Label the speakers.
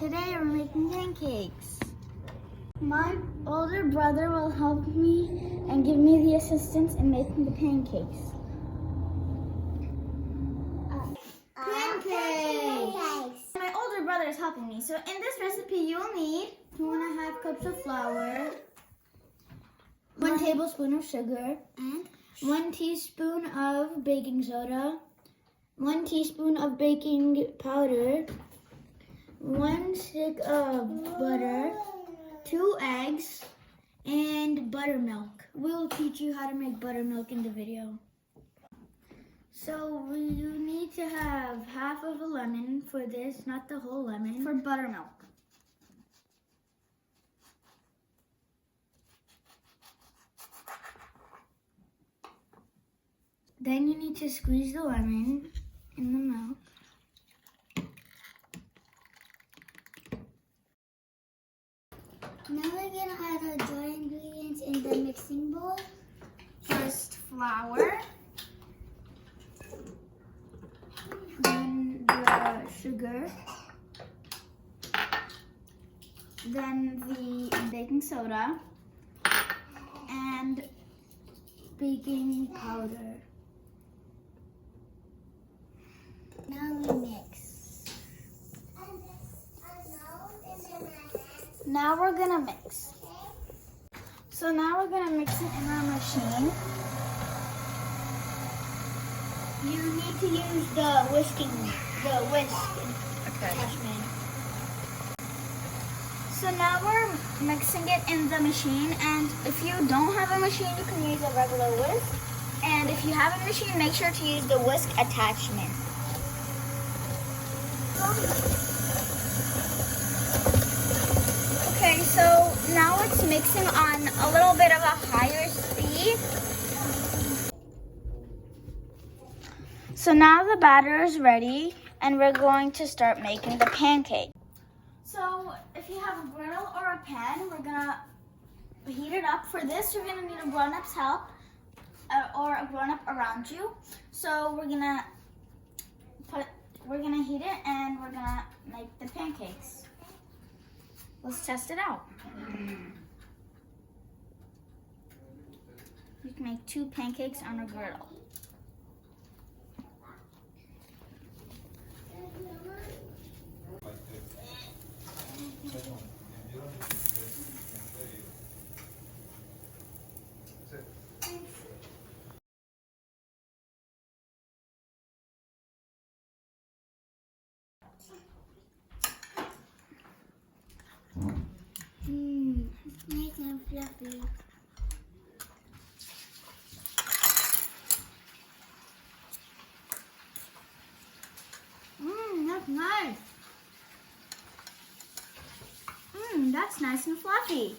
Speaker 1: Today we're making pancakes. My older brother will help me and give me the assistance in making the pancakes. Pancakes! My older brother is helping me. So in this recipe you'll need 2.5 cups of flour, 1 tablespoon of sugar, and 1 teaspoon of baking soda, 1 teaspoon of baking powder, 1 stick of butter, 2 eggs, and buttermilk. We'll teach you how to make buttermilk in the video. So you need to have half of a lemon for this, not the whole lemon, for buttermilk. Then you need to squeeze the lemon in the milk.
Speaker 2: Now we're gonna add our dry ingredients in the mixing bowl.
Speaker 1: First flour, then the sugar, then the baking soda, and baking powder.
Speaker 2: Now we mix.
Speaker 1: Now we're gonna mix. So now we're gonna mix it in our machine. You need to use the whisk attachment. So now we're mixing it in the machine, and if you don't have a machine, you can use a regular whisk. And if you have a machine, make sure to use the whisk attachment. Okay, so now it's mixing on a little bit of a higher speed. So now the batter is ready, and we're going to start making the pancake. So if you have a griddle or a pan, we're gonna heat it up. For this, you're gonna need a grown-up's help or a grown-up around you. So we're gonna heat it, and we're gonna make the pancakes. Let's test it out. You can make 2 pancakes on a griddle.
Speaker 2: Nice and fluffy.
Speaker 1: That's nice. That's nice and fluffy.